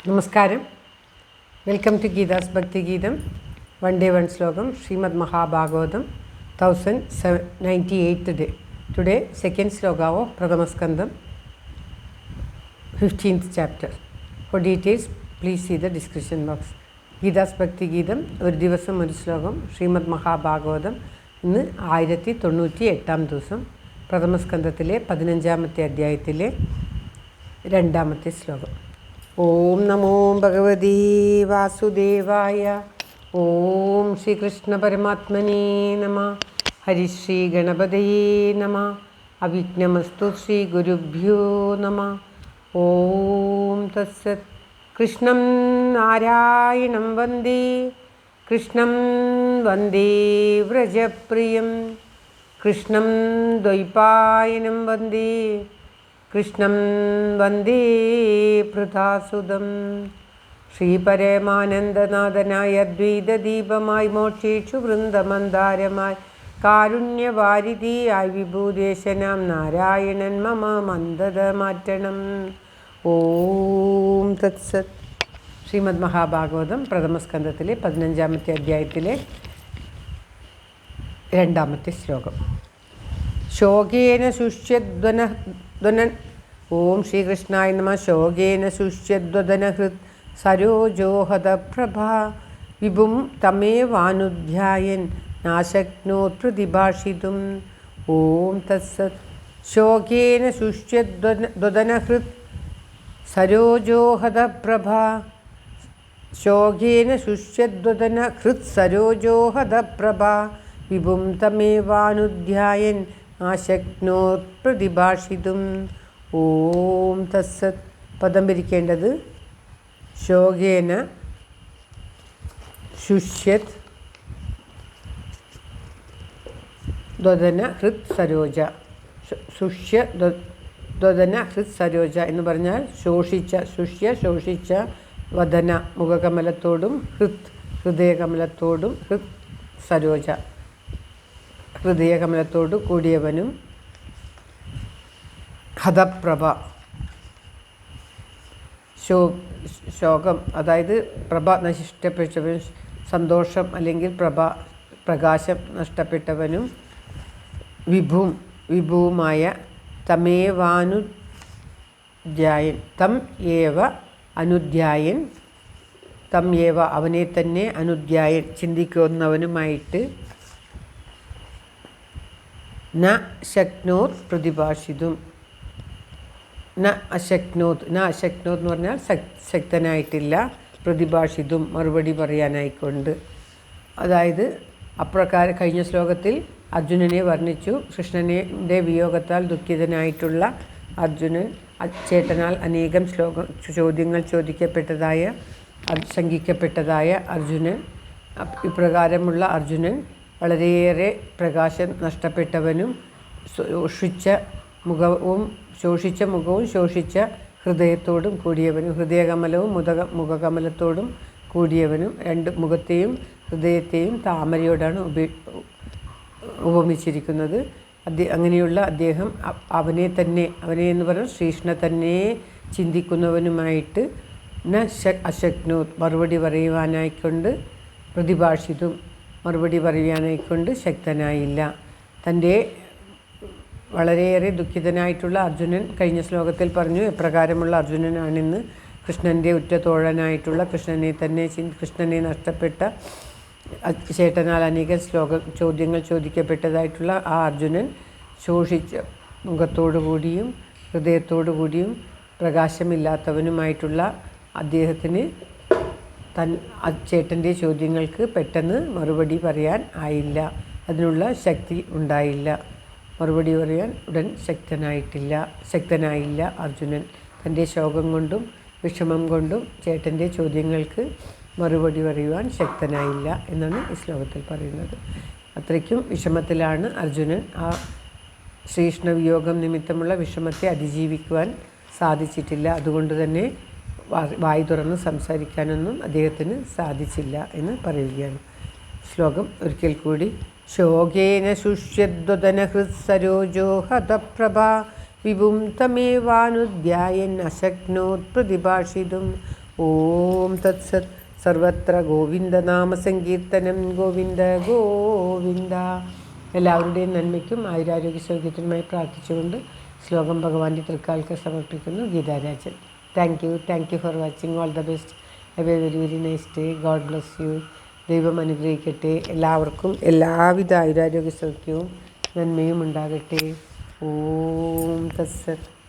നമസ്കാരം. Welcome to Geetha's ഭക്തിഗീതം. One day one ശ്ലോകം. ശ്രീമദ് Mahabhagavatam 1098th day. Today second sloka of Pradhamaskandam 15th chapter. For details please see the description box. Geetha's Bhakthigeetham ഒരു ദിവസം ഒരു ശ്ലോകം. ശ്രീമദ് മഹാഭാഗവതം ഇന്ന് 1098ാം ദിവസം. പ്രഥമസ്കന്ധത്തിലെ 15ാമത്തെ അധ്യായത്തിലെ 2ാമത്തെ ശ്ലോകം. ഓം നമോ ഭഗവതീ വാസുദേവായ. ഓം ശ്രീകൃഷ്ണ പരമാത്മനേ നമഃ. ഹരിശ്രീ ഗണപതയേ നമഃ. അവിഘ്നമസ്തു ശ്രീ ഗുരുഭ്യോ നമഃ. ഓം തത്സത്. കൃഷ്ണം നാരായണം വന്ദേ. കൃഷ്ണം വന്ദേ വ്രജപ്രിയം. കൃഷ്ണം ദ്വൈപായനം വന്ദേ. കൃഷ്ണം വന്ദേ പൃഥാസുതം. ശ്രീപരമാനന്ദനാഥനായ അദ്വൈതദീപമായി മോക്ഷേഷു വൃന്ദമന്ദാരമായി കാരുണ്യവാരിധിയായി വിഭൂദേശനാം നാരായണൻ മമ മന്ദത മാറ്റണം. ഓം തത്സത്. ശ്രീമദ് മഹാഭാഗവതം പ്രഥമസ്കന്ധത്തിലെ 15ാമത്തെ അധ്യായത്തിലെ 2ാമത്തെ ശ്ലോകം. ശോകേന ശുഷ്യദ്വനൻ. ഓം ശ്രീകൃഷ്ണായ നമഃ. ശോകേന ശുഷ്യദ്വദനഹൃത് സരോജോഹത പ്രഭാ വിഭും തമേവാനുധ്യായൻ നാശക്നോത് പ്രതിഭാഷിതും. ഓം തത്സത്. ശോകേന ശുഷ്യദ്വദനഹൃത് സരോജോഹത പ്രഭാ. ശോകേന ശുഷ്യദ്വദനഹൃത് സരോജോഹത പ്രഭാ വിഭും തമേവാനുധ്യായൻ ആശക്നോത് പ്രതിഭാഷിതും. ഓം തത്സത്. പദം പിരിക്കേണ്ടത് ശോകേന ശുഷ്യത് ദ്വദന ഹൃത് സരോജ. ശുഷ്യ ദ്വദന ഹൃത് സരോജ എന്ന് പറഞ്ഞാൽ ശോഷിച്ച, ശുഷ്യ ശോഷിച്ച, വദന മുഖകമലത്തോടും, ഹൃത് ഹൃദയകമലത്തോടും, ഹൃത് സരോജ ഹൃദയകമലത്തോട് കൂടിയവനും, ഹതപ്രഭ ശോകം അതായത് പ്രഭ നഷ്ടപ്പെട്ടവൻ, സന്തോഷം അല്ലെങ്കിൽ പ്രകാശം നഷ്ടപ്പെട്ടവനും, വിഭുവുമായ തമേവാനുധ്യായൻ. തം ഏവ അനുധ്യായൻ. തം ഏവ അവനെ തന്നെ, അനുധ്യായൻ ചിന്തിക്കുന്നവനുമായിട്ട്, ന ശക്നോത് പ്രതിഭാഷിതും. ന അശക്നോത്. ന അശക്നോത് എന്ന് പറഞ്ഞാൽ ശക്തനായിട്ടില്ല. പ്രതിഭാഷിതും മറുപടി പറയാനായിക്കൊണ്ട്. അതായത് അപ്രകാരം കഴിഞ്ഞ ശ്ലോകത്തിൽ അർജുനനെ വർണ്ണിച്ചു. കൃഷ്ണൻ്റെ വിയോഗത്താൽ ദുഃഖിതനായിട്ടുള്ള അർജുനൻ, ചേട്ടനാൽ അനേകം ചോദ്യങ്ങൾ ചോദിക്കപ്പെട്ടതായ, ശങ്കിക്കപ്പെട്ടതായ അർജുനൻ, ഇപ്രകാരമുള്ള അർജുനൻ വളരെയേറെ പ്രകാശം നഷ്ടപ്പെട്ടവനും, ശോഷിച്ച മുഖവും ശോഷിച്ച ഹൃദയത്തോടും കൂടിയവനും, ഹൃദയകമലവും മുഖകമലത്തോടും കൂടിയവനും, രണ്ട് മുഖത്തെയും ഹൃദയത്തെയും താമരയോടാണ് ഉപമിച്ചിരിക്കുന്നത്. അങ്ങനെയുള്ള അദ്ദേഹം അവനെ എന്ന് പറഞ്ഞാൽ ശ്രീകൃഷ്ണനെ തന്നെ ചിന്തിക്കുന്നവനുമായിട്ട് ന അശക്നോത് മറുപടി പറയുവാനായിക്കൊണ്ട്, പ്രതിഭാഷിതും മറുപടി പറയാനായിക്കൊണ്ട് ശക്തനായില്ല. തൻ്റെ വളരെയേറെ ദുഃഖിതനായിട്ടുള്ള അർജുനൻ കഴിഞ്ഞ ശ്ലോകത്തിൽ പറഞ്ഞു എപ്രകാരമുള്ള അർജുനനാണെന്ന്. കൃഷ്ണൻ്റെ ഉറ്റ തോഴനായിട്ടുള്ള കൃഷ്ണനെ നഷ്ടപ്പെട്ട ചേട്ടനാൽ അനേക ചോദ്യങ്ങൾ ചോദിക്കപ്പെട്ടതായിട്ടുള്ള ആ അർജുനൻ ശോഷിച്ച മുഖത്തോടു കൂടിയും ഹൃദയത്തോടു കൂടിയും പ്രകാശമില്ലാത്തവനുമായിട്ടുള്ള അദ്ദേഹത്തിന് ചേട്ടൻ്റെ ചോദ്യങ്ങൾക്ക് പെട്ടെന്ന് മറുപടി പറയാൻ ആയില്ല. അതിനുള്ള ശക്തി ഉണ്ടായില്ല. മറുപടി പറയാൻ ഉടൻ ശക്തനായില്ല അർജുനൻ. തൻ്റെ ശോകം കൊണ്ടും വിഷമം കൊണ്ടും ചേട്ടൻ്റെ ചോദ്യങ്ങൾക്ക് മറുപടി പറയുവാൻ ശക്തനായില്ല എന്നാണ് ഈ ശ്ലോകത്തിൽ പറയുന്നത്. അത്രയ്ക്കും വിഷമത്തിലാണ് അർജുനൻ. ആ ശ്രീകൃഷ്ണ വിയോഗം നിമിത്തമുള്ള വിഷമത്തെ അതിജീവിക്കുവാൻ സാധിച്ചിട്ടില്ല. അതുകൊണ്ട് തന്നെ വായി തുറന്ന് സംസാരിക്കാനൊന്നും അദ്ദേഹത്തിന് സാധിച്ചില്ല എന്ന് പറയുകയാണ്. ശ്ലോകം ഒരിക്കൽ കൂടി. ശോകേന ശുഷ്യദ്വദനഹൃത് സരോജോ ഹതപ്രഭാ വിഭും തമേവാനുധ്യായൻ അശക്നോത് പ്രതിഭാഷിതും. ഓം തത്സത്. സർവത്ര ഗോവിന്ദനാമസങ്കീർത്തനം. ഗോവിന്ദ ഗോവിന്ദ. എല്ലാവരുടെയും നന്മയ്ക്കും ആയുരാരോഗ്യ സൗഖ്യത്തിനുമായി പ്രാർത്ഥിച്ചുകൊണ്ട് ശ്ലോകം ഭഗവാന്റെ തൃക്കാൽക്ക് സമർപ്പിക്കുന്നു. Geetha Rajan. Thank you for watching. All the best. Have A very very nice day. God bless you. ദൈവം അനുഗ്രഹിക്കട്ടെ. എല്ലാവർക്കും എല്ലാവിധ ആയുരാരോഗ്യ സൗഖ്യവും നന്മയും ഉണ്ടാകട്ടെ. ഓം തത്സത്.